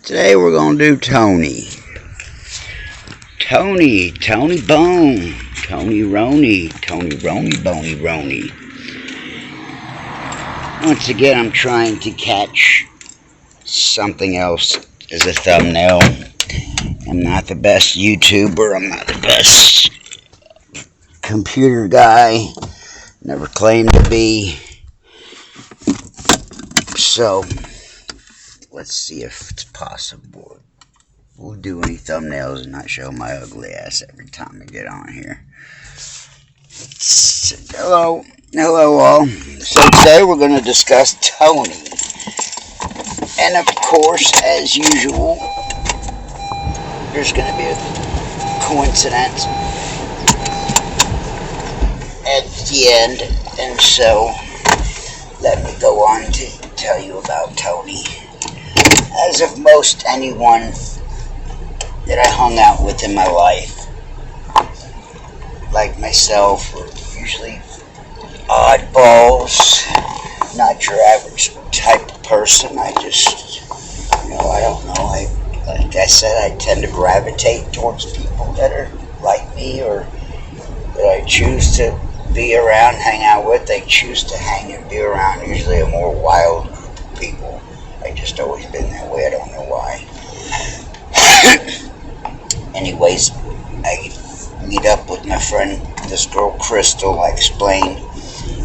Today we're going to do Tony. Tony Bone. Tony Roney, Boney Roney. Once again, I'm trying to catch something else as a thumbnail. I'm not the best YouTuber. I'm not the best computer guy. Never claimed to be. So, let's see if it's possible. We'll do any thumbnails and not show my ugly ass every time I get on here. Hello all. So today we're going to discuss Tony. And of course, as usual, there's going to be a coincidence at the end. And so, let me go on to tell you about Tony. As of most anyone that I hung out with in my life, like myself, were usually oddballs, not your average type of person. I just, I don't know. Like I said, I tend to gravitate towards people that are like me or that I choose to be around, hang out with. They choose to hang and be around usually a more wild group of people. I just always been that way. I don't know why. Anyways, I meet up with my friend, this girl Crystal. I explained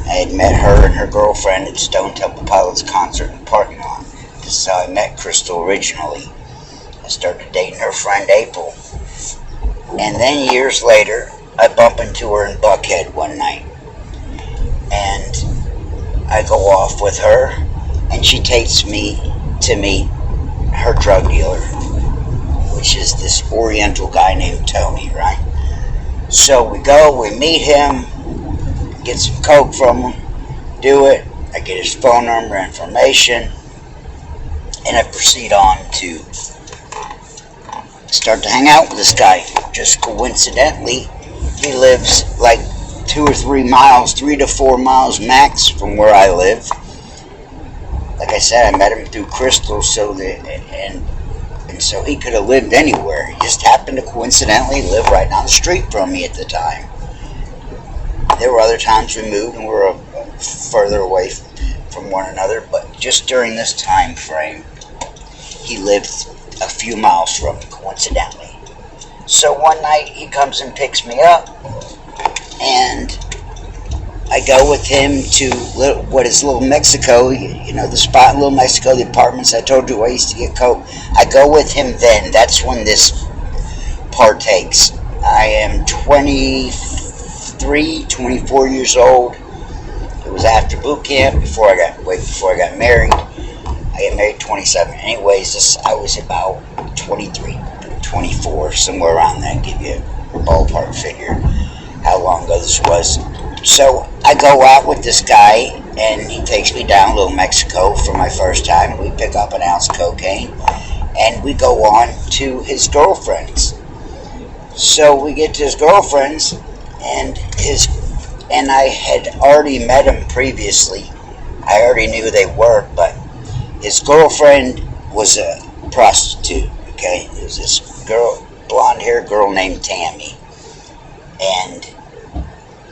I had met her and her girlfriend at Stone Temple Pilots concert in the parking lot. This is how I met Crystal originally. I started dating her friend April. And then years later, I bump into her in Buckhead one night. And I go off with her, and she takes me to meet her drug dealer, which is this Oriental guy named Tony, right? So we go, we meet him, get some coke from him, do it. I get his phone number, information, and I proceed on to start to hang out with this guy. Just coincidentally, he lives like 2 or 3 miles, 3 to 4 miles max from where I live. Like I said, I met him through Crystal, and so he could have lived anywhere. He just happened to coincidentally live right down the street from me at the time. There were other times we moved and we were further away from one another, but just during this time frame, he lived a few miles from me, coincidentally. So one night he comes and picks me up, and I go with him to what is Little Mexico, the spot in Little Mexico, the apartments I told you I used to get coke. I go with him then. That's when this partakes. I am 23, 24 years old. It was after boot camp, before I got married. I got married 27. Anyways, I was about 23, 24, somewhere around that. Give you a ballpark figure how long ago this was. So I go out with this guy, and he takes me down Little Mexico for my first time. We pick up an ounce of cocaine, and we go on to his girlfriend's. So we get to his girlfriend's, and I had already met him previously. I already knew they were, but his girlfriend was a prostitute. Okay, it was this girl, blonde-haired girl named Tammy, and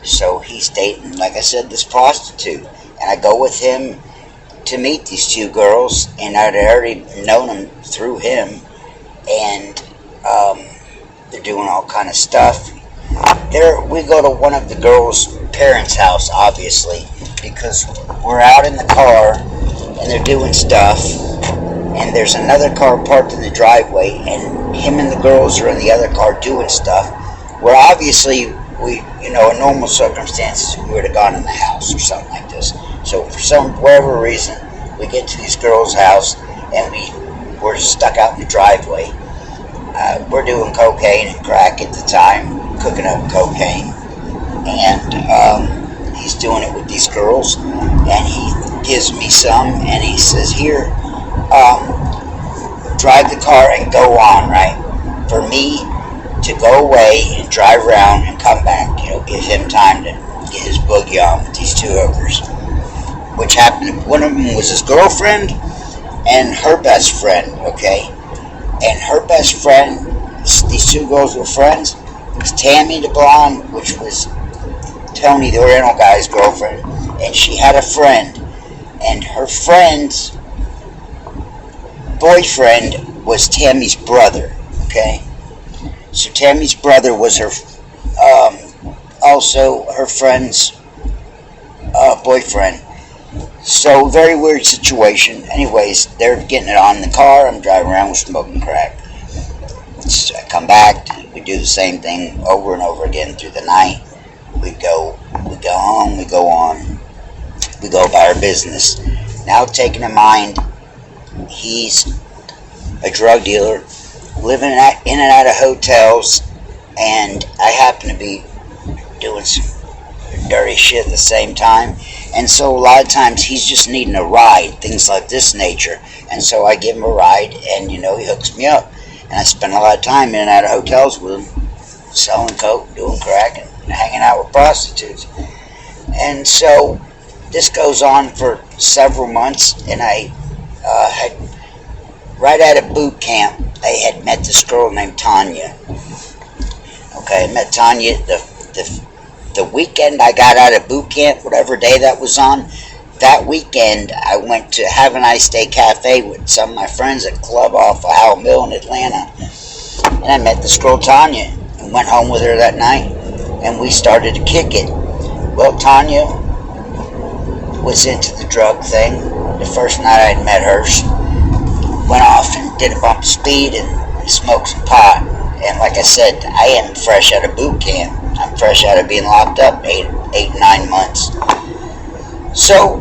so he's dating, like I said, this prostitute. And I go with him to meet these two girls, and I'd already known them through him. And they're doing all kind of stuff. We go to one of the girls' parents' house, obviously, because we're out in the car, and they're doing stuff. And there's another car parked in the driveway, and him and the girls are in the other car doing stuff. We're obviously... in normal circumstances, we would have gone in the house or something like this. So for whatever reason, we get to these girls' house, and we're stuck out in the driveway. We're doing cocaine and crack at the time, cooking up cocaine. And he's doing it with these girls, and he gives me some, and he says, here, drive the car and go on, right? For me to go away and drive around and come back, give him time to get his boogie on with these two hookers. Which happened, one of them was his girlfriend and her best friend, okay? and her best friend, these two girls were friends, was Tammy the blonde, which was Tony, the Oriental guy's girlfriend, and she had a friend, and her friend's boyfriend was Tammy's brother. Okay, so Tammy's brother was her, also her friend's boyfriend. So very weird situation. Anyways, they're getting it on in the car. I'm driving around with smoking crack. So I come back. We do the same thing over and over again through the night. We go home. We go on. We go about our business. Now, taking in mind, he's a drug dealer, living in and out of hotels, and I happen to be doing some dirty shit at the same time. And so a lot of times he's just needing a ride, things like this nature. And so I give him a ride, and he hooks me up. And I spend a lot of time in and out of hotels with him, selling coke, doing crack, and hanging out with prostitutes. And so this goes on for several months, and I had, right out of boot camp, I had met this girl named Tanya. Okay, I met Tanya the weekend I got out of boot camp, whatever day that was on. That weekend, I went to Have a Nice Day Cafe with some of my friends at Club off of Howell Mill in Atlanta. And I met this girl, Tanya, and went home with her that night. And we started to kick it. Well, Tanya was into the drug thing. The first night I'd met her, she went off and did a bump of speed and smoked some pot. And like I said, I am fresh out of boot camp. I'm fresh out of being locked up 9 months. So,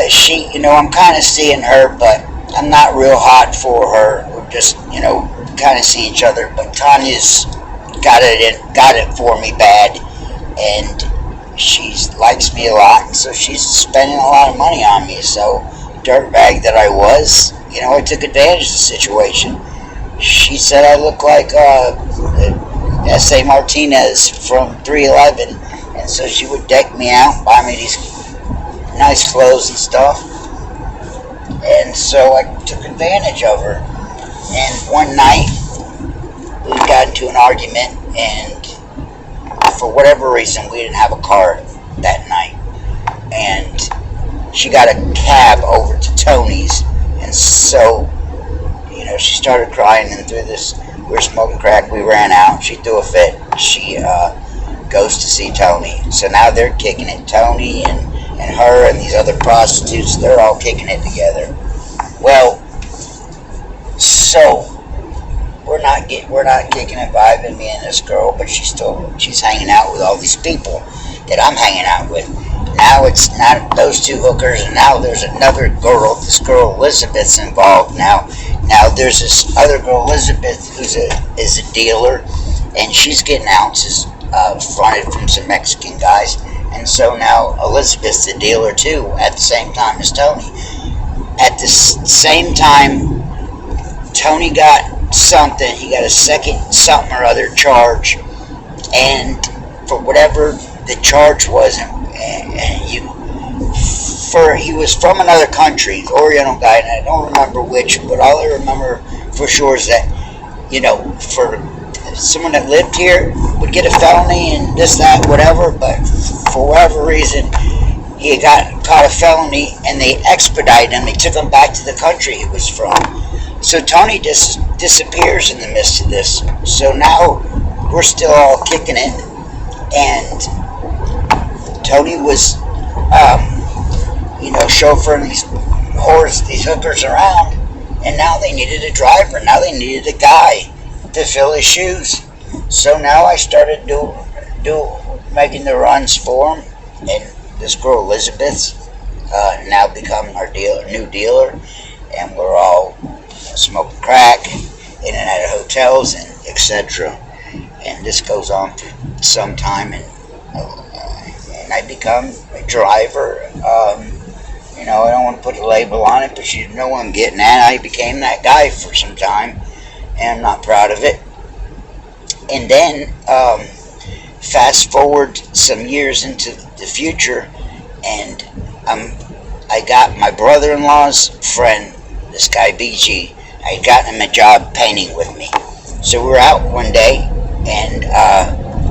she, I'm kind of seeing her, but I'm not real hot for her. We're just, kind of seeing each other. But Tanya's got it for me bad, and she likes me a lot, and so she's spending a lot of money on me. So, dirtbag that I was, I took advantage of the situation. She said I look like S.A. Martinez from 311, and so she would deck me out, buy me these nice clothes and stuff, and so I took advantage of her. And one night, we got into an argument, and for whatever reason, we didn't have a car that night, and she got a cab over to Tony's, and so she started crying, and through this, we were smoking crack, we ran out, she threw a fit, she goes to see Tony. So now they're kicking it, Tony and her and these other prostitutes, they're all kicking it together. Well, so we're not kicking it, vibing, me and this girl, but she's hanging out with all these people that I'm hanging out with. Now it's not those two hookers, and now there's another girl. This girl Elizabeth's involved now. Now there's this other girl Elizabeth who's is a dealer, and she's getting ounces fronted from some Mexican guys. And so now Elizabeth's a dealer too, at the same time as Tony. At the same time, Tony got something. He got a second something or other charge, and for whatever the charge was, he was from another country, the Oriental guy, and I don't remember which, but all I remember for sure is that, for someone that lived here would get a felony and this, that, whatever, but for whatever reason, he got caught a felony, and they expedited him. They took him back to the country he was from. So Tony just disappears in the midst of this. So now we're still all kicking it, and Tony was, chauffeuring these hookers around, and now they needed a driver. Now they needed a guy to fill his shoes. So now I started making the runs for him, and this girl Elizabeth's now become our new dealer, and we're all smoking crack in and out of hotels and etc. And this goes on for some time, and I become a driver. I don't want to put a label on it, but you know what I'm getting at. I became that guy for some time, and I'm not proud of it. And then, fast forward some years into the future, and I got my brother-in-law's friend, this guy BG. I'd gotten him a job painting with me. So we were out one day and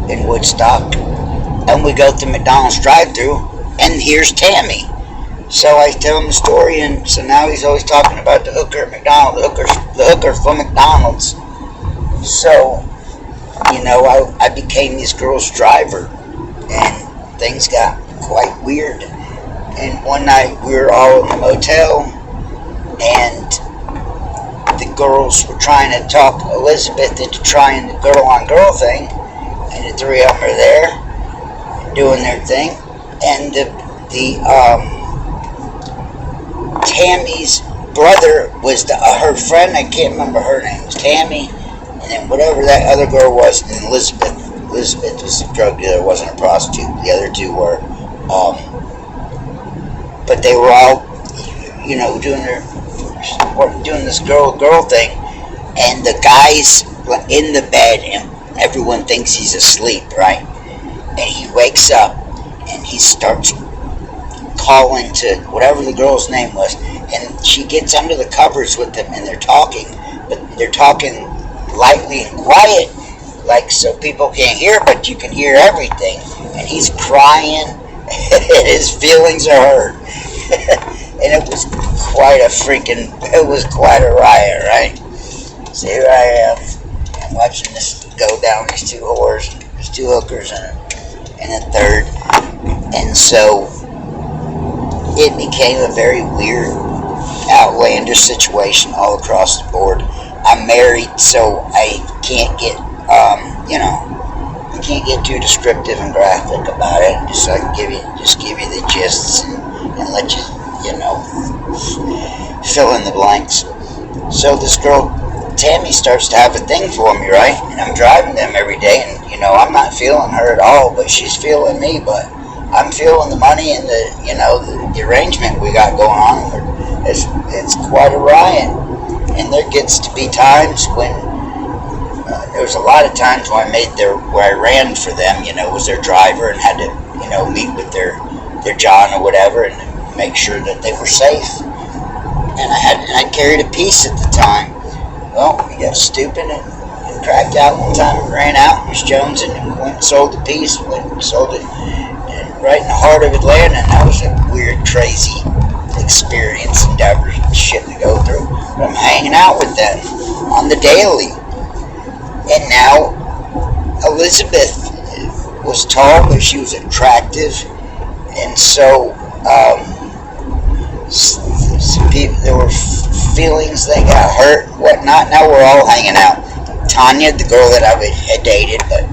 in Woodstock, and we go through McDonald's drive-thru, and here's Tammy. So I tell him the story, and so now he's always talking about the hooker at McDonald's, the hooker from McDonald's. So, you know, I became this girl's driver, and things got quite weird. And one night we were all in the motel, and the girls were trying to talk Elizabeth into trying the girl-on-girl thing, and the three of them are there doing their thing, and Tammy's brother was her friend. I can't remember her name. It was Tammy, and then whatever that other girl was, and Elizabeth. Elizabeth was a drug dealer, wasn't a prostitute. The other two were, but they were all, you know, doing this girl thing, and the guy's in the bed, and everyone thinks he's asleep, right? And he wakes up, and he starts calling to whatever the girl's name was, and she gets under the covers with them, and they're talking, but they're talking lightly and quiet, like so people can't hear, but you can hear everything. And he's crying, and his feelings are hurt. And it was quite a riot, right? So here I am, I'm watching this go down, these two whores, these two hookers, and a third. And so it became a very weird, outlandish situation all across the board. I'm married, so I can't get, I can't get too descriptive and graphic about it. Just so I can give you the gists and let you, fill in the blanks. So this girl, Tammy, starts to have a thing for me, right? And I'm driving them every day, and I'm not feeling her at all, but she's feeling me. But I'm feeling the money and the arrangement we got going on. It's quite a riot. And there gets to be times when there was a lot of times when where I ran for them, was their driver, and had to meet with their John or whatever and make sure that they were safe. And I carried a piece at the time. Well, we got stupid and cracked out one time and ran out. It was Jones, and went and sold the piece. Went and sold it, and right in the heart of Atlanta. And that was a weird, crazy experience, endeavor, shit to go through. But I'm hanging out with them on the daily. And now Elizabeth was tall, but she was attractive, and so there were feelings that got hurt, whatnot. Now we're all hanging out. Tanya, the girl that I had dated, but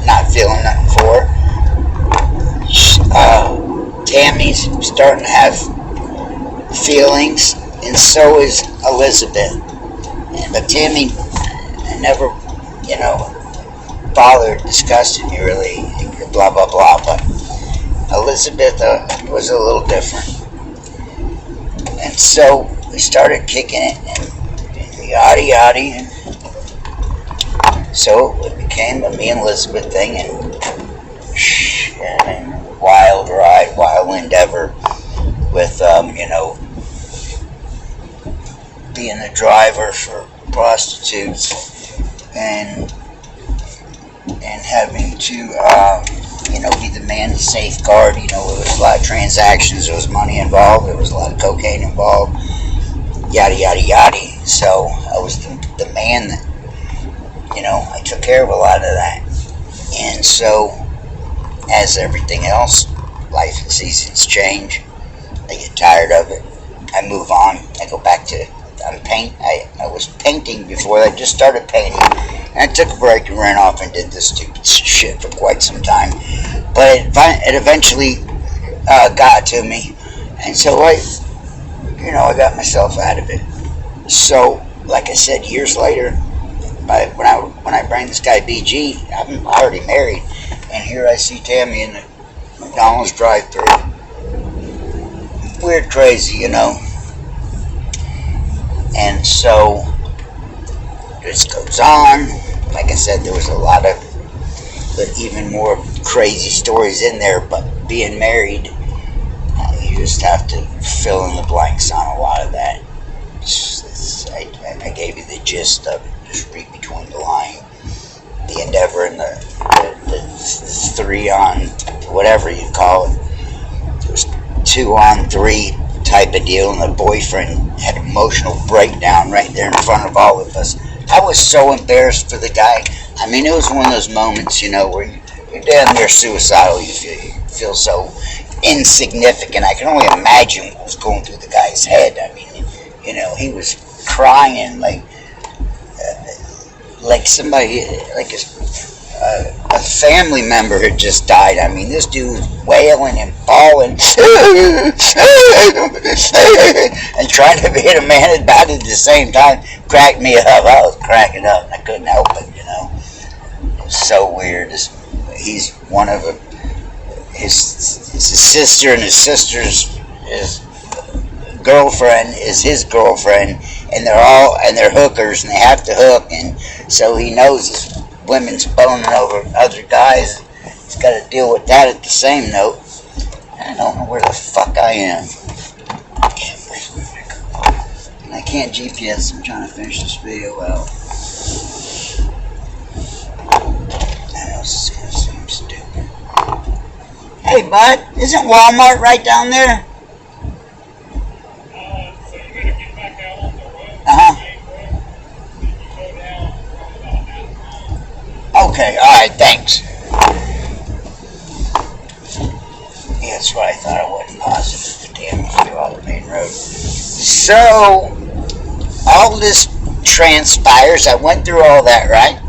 not feeling nothing for her. Tammy's starting to have feelings, and so is Elizabeth. But Tammy never, bothered, disgusted me really, blah, blah, blah. But Elizabeth was a little different. And so we started kicking it, and yada yada. And so it became a me and Elizabeth thing, and wild ride, wild endeavor with, being the driver for prostitutes and having to, be the man to safeguard. There was a lot of transactions, there was money involved, there was a lot of cocaine involved, yada, yada, yada. So I was the man that, I took care of a lot of that. And so, as everything else, life and seasons change. I get tired of it. I move on. I go back to, I was painting before. I just started painting. And I took a break and ran off and did this stupid shit for quite some time. But it eventually got to me. And so I got myself out of it. So, like I said, years later, when I bring this guy BG, I'm already married. And here I see Tammy in the McDonald's drive-thru. Weird, crazy, And so this goes on. Like I said, there was a lot of, but even more crazy stories in there. But being married, you just have to fill in the blanks on a lot of that. I gave you the gist of it. Just read between the line. The Endeavor and the 3 on whatever you call it. It was 2 on 3 type of deal, and the boyfriend had an emotional breakdown right there in front of all of us. I was so embarrassed for the guy. I mean, it was one of those moments, where you're damn near suicidal. You feel so insignificant. I can only imagine what was going through the guy's head. I mean, he was crying like somebody, like a family member had just died. I mean, this dude was wailing and bawling and trying to be a man about it at the same time. Cracked me up. I was cracking up. I couldn't help it. It was so weird. He's one of his sister, and his sister's girlfriend is his girlfriend, and they're hookers, and they have to hook, and so he knows this women's boning over other guys. He's got to deal with that at the same note. I don't know where the fuck I am. I can't GPS. I'm trying to finish this video out. This is gonna seem stupid. Hey, bud, isn't Walmart right down there? So you're going to get back out on the road. Okay, alright, thanks. Yeah, that's what I thought. I wasn't positive. But damn, if you're on the main road. So, all this transpires. I went through all that, right?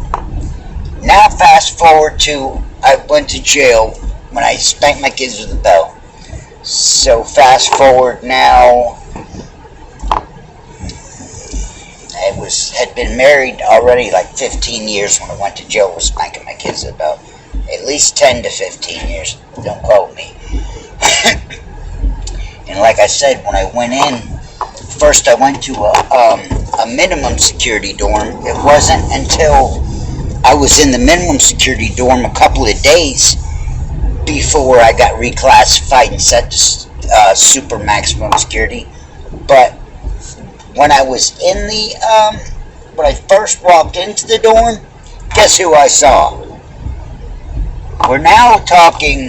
Now fast forward to, I went to jail when I spanked my kids with a belt. So fast forward now, I had been married already like 15 years when I went to jail for spanking my kids with a belt. At least 10 to 15 years, don't quote me. And like I said, when I went in, first I went to a minimum security dorm. It wasn't until I was in the minimum security dorm a couple of days before I got reclassified and set to super maximum security. But when I was in when I first walked into the dorm, guess who I saw? We're now talking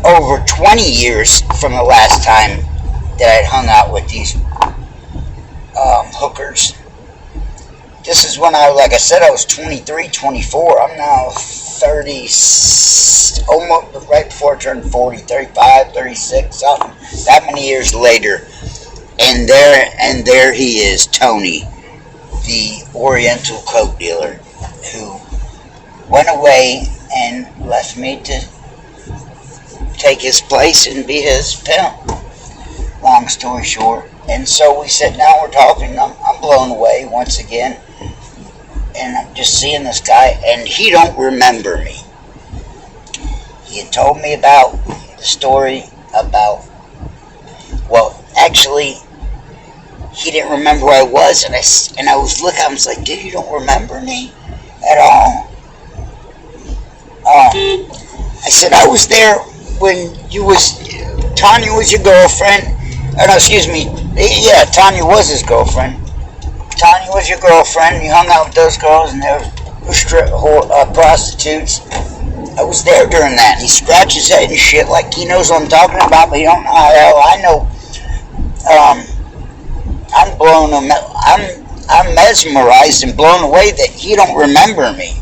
over 20 years from the last time that I'd hung out with these hookers. This is when like I said, I was 23, 24. I'm now 30, almost right before I turned 40, 35, 36, something. That many years later. And there he is, Tony, the Oriental coke dealer, who went away and left me to take his place and be his pimp. Long story short. And so we said, now we're talking. I'm blown away once again. And I'm just seeing this guy, and he don't remember me. He had told me about the story about, well, actually, he didn't remember where I was, and I was looking, I was like, dude, you don't remember me at all? I said, I was there when Tanya was your girlfriend. Oh, no, excuse me. Yeah, Tanya was his girlfriend. Tanya was your girlfriend. You hung out with those girls, and they were prostitutes. I was there during that. He scratched his head and shit like he knows what I'm talking about, but he don't know how the hell I know. I'm blown. I'm mesmerized and blown away that he don't remember me.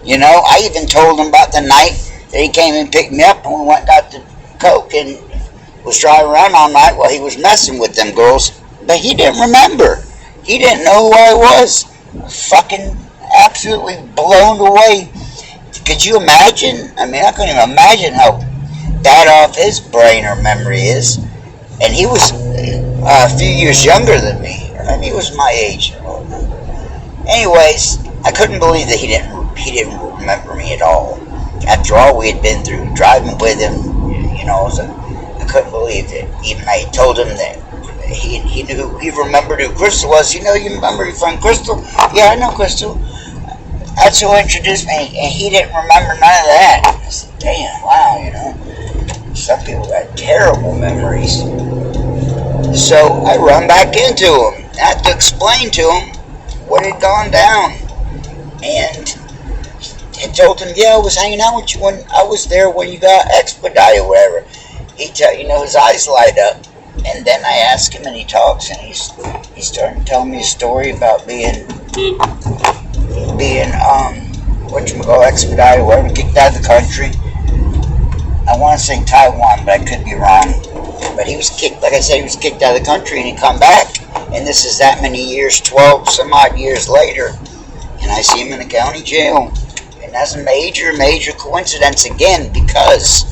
I even told him about the night that he came and picked me up, and we went and got the coke and was driving around all night while he was messing with them girls. But he didn't remember. He didn't know who I was. Fucking absolutely blown away. Could you imagine? I mean, I couldn't even imagine how bad off his brain or memory is. And he was a few years younger than me. Or maybe he was my age. Anyways, I couldn't believe that he didn't remember me at all. After all we had been through, driving with him, so I couldn't believe it. Even I told him that he knew, he remembered who Crystal was. You remember your friend Crystal? Yeah, I know Crystal. That's who introduced me, and he didn't remember none of that. I said, damn, wow, Some people got terrible memories. So I run back into him. I had to explain to him what had gone down. And I told him, yeah, I was hanging out with you when I was there when you got expedited or whatever. His eyes light up. And then I ask him and he talks and he's starting to tell me a story about being expedited or whatever, kicked out of the country. I want to say Taiwan, but I could be wrong. But he was kicked, like I said, he was kicked out of the country and he come back. And this is that many years, 12 some odd years later. And I see him in the county jail. And that's a major coincidence again, because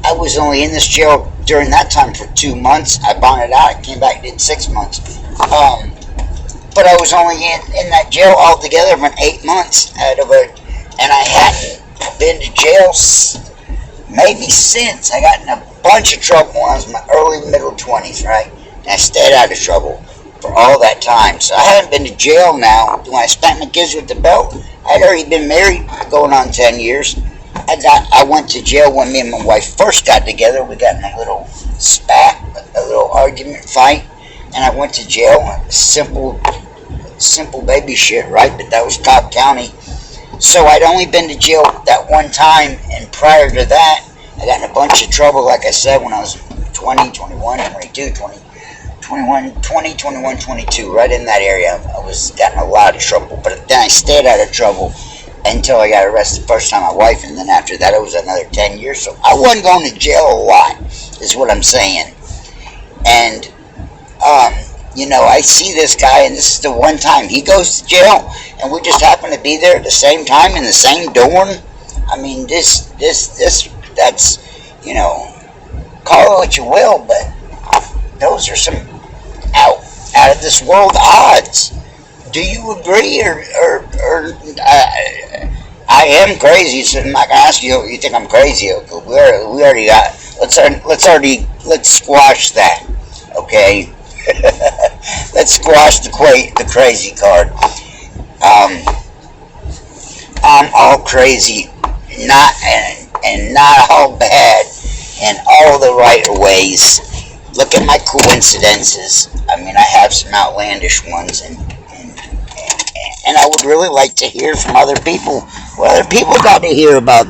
I was only in this jail during that time for 2 months. I bonded out, I came back, did 6 months. But I was only in that jail altogether for 8 months and I hadn't been to jail maybe since. I got in a bunch of trouble when I was in my early middle 20s, right? And I stayed out of trouble for all that time. So I hadn't been to jail now. When I spanked my kids with the belt, I'd already been married going on 10 years. I went to jail when me and my wife first got together. We got in a little spat, a little argument fight, and I went to jail. Simple baby shit, right? But that was Cobb County. So I'd only been to jail that one time, and prior to that, I got in a bunch of trouble, like I said, when I was 20, 21, 22, 22, right in that area. I was getting a lot of trouble, but then I stayed out of trouble until I got arrested the first time, my wife, and then after that it was another 10 years. So I wasn't going to jail a lot, is what I'm saying. And I see this guy, and this is the one time he goes to jail, and we just happen to be there at the same time in the same dorm. I mean, that's, call it what you will, but those are some out of this world odds. Do you agree, or I am crazy? So I'm not gonna ask you. You think I'm crazy? We already got. Let's squash that. Okay. Let's squash the crazy card. I'm all crazy, not all bad, in all the right ways. Look at my coincidences. I mean, I have some outlandish ones, and I would really like to hear from other people what other people got to hear about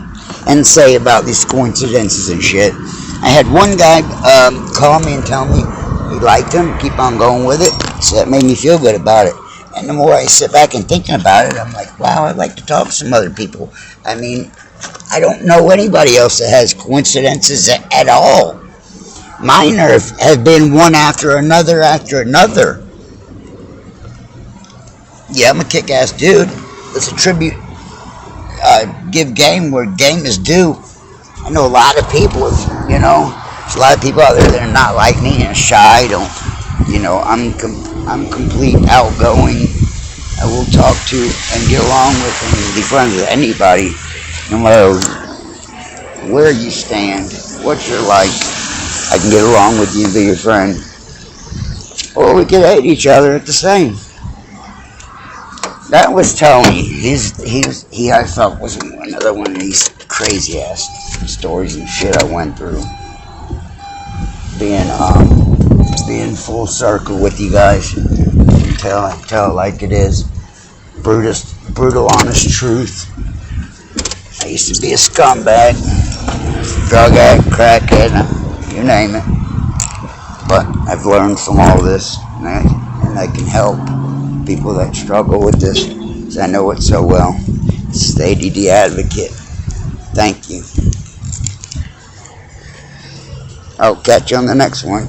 and say about these coincidences and shit. I had one guy call me and tell me he liked them, keep on going with it, so that made me feel good about it. And the more I sit back and thinking about it, I'm like, wow, I'd like to talk to some other people. I mean, I don't know anybody else that has coincidences at all. Mine have been one after another. Yeah, I'm a kick-ass dude. Let's attribute, give game where game is due. I know a lot of people, there's a lot of people out there that are not like me and shy. I'm complete outgoing. I will talk to and get along with and be friends with anybody, no matter where you stand, what you're like. I can get along with you and be your friend. Or we could hate each other at the same. That was Tony. He I felt was another one of these crazy ass stories and shit I went through. Being full circle with you guys. Tell it like it is. Brutal honest truth. I used to be a scumbag, drug addict, crackhead, you name it. But I've learned from all this, and I can help people that struggle with this, because I know it so well. Stady the Advocate. Thank you. I'll catch you on the next one.